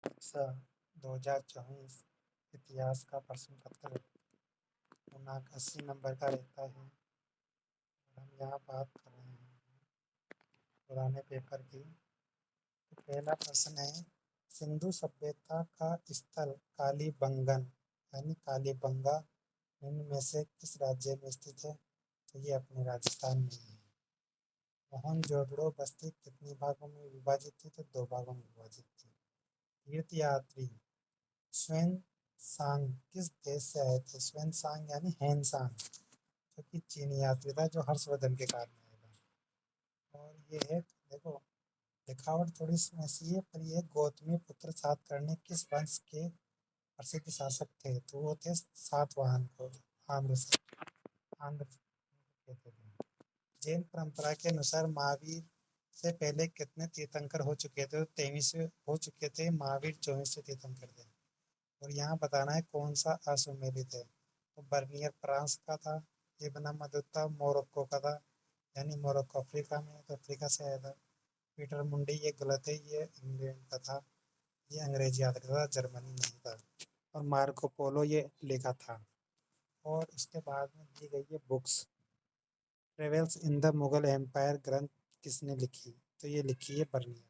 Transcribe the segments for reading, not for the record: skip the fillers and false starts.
सा 2024 इतिहास का प्रश्न पत्र पूर्णांक 80 नंबर का रहता है। हम यहाँ बात कर रहे हैं पुराने पेपर की। तो पहला प्रश्न है, सिंधु सभ्यता का स्थल कालीबंगन यानी कालीबंगा निम्न में से किस राज्य में स्थित है? तो ये अपने राजस्थान में ही है। मोहनजोदड़ो बस्ती कितने भागों में विभाजित थी? तो 2 भागों में विभाजित थी। तीर्थयात्री स्वेन सांग किस देश से आए थे? स्वेन सांग यानी हैन सांग जो कि चीनी यात्री था, जो हर्षवर्धन के कारण आया था। और ये है, देखो लिखावट थोड़ी सी ऐसी है, पर ये गौतमी पुत्र सातकर्णी किस वंश के प्रसिद्ध शासक थे? तो वो थे सातवाहन को आंध्र से आंध्र कहते थे। जैन परंपरा के अनुसार महावीर से पहले कितने तीर्थंकर हो चुके थे? तो 23वें हो चुके थे। महावीर 24वें तीर्थंकर थे। और यहाँ बताना है कौन सा अश्वमेधित है। तो बर्नियर फ्रांस का था, इब्न बतूता मोरक्को का था, यानी मोरक्को अफ्रीका में है, तो अफ्रीका से आया था। पीटर मुंडी ये गलत है, ये इंग्लैंड का था, ये अंग्रेजी याद रखा था, जर्मनी नहीं था। और मार्को पोलो ये लिखा था। और उसके बाद में दी गई है books. Travels in the Mughal empire ग्रंथ किसने लिखी? तो ये लिखी है बर्नियर।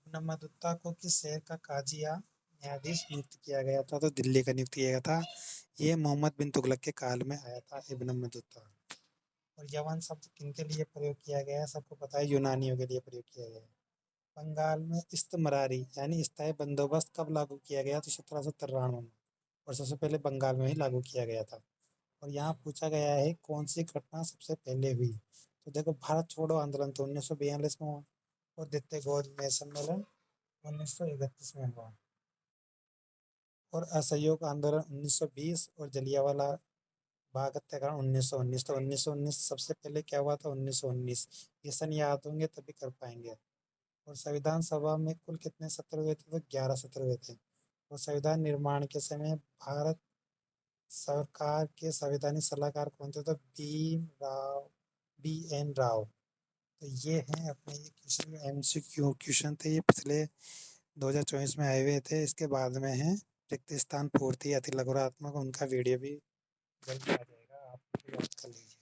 इब्न बतूता को किस शहर का काजी या न्यायाधीश नियुक्त किया गया था? तो दिल्ली का नियुक्त किया गया था। ये मोहम्मद बिन तुगलक के काल में आया था इब्न बतूता। और यवन शब्द किनके लिए प्रयोग किया गया है? सबको पता है, यूनानियों के लिए प्रयोग किया गया है। बंगाल में इस्तमरारी यानी स्थायी बंदोबस्त कब लागू किया गया? तो 1793 में। और सबसे पहले बंगाल में ही लागू किया गया था। और यहाँ पूछा गया है कौन सी घटना सबसे पहले हुई? तो देखो, भारत छोड़ो आंदोलन तो 1942 में हुआ, और द्वितीय गौड़ सम्मेलन 1931 में हुआ, और असहयोग आंदोलन 1920, और जलियांवाला बाग हत्याकांड 1919। तो 1919 सबसे पहले क्या हुआ था? 1919। ये सन याद होंगे तभी कर पाएंगे। और संविधान सभा में कुल कितने सत्र हुए थे? तो 11 सत्र हुए थे। और संविधान निर्माण के समय भारत सरकार के संवैधानिक सलाहकार कौन थे? तो बी एन राव। तो ये हैं अपने ये क्वेश्चन, MCQ क्वेश्चन थे, ये पिछले 2024 में आए हुए थे। इसके बाद में है रिक्त स्थान पूर्ति अति लघुरात्मक, उनका वीडियो भी जल्दी आ जाएगा, आप याद कर लीजिए।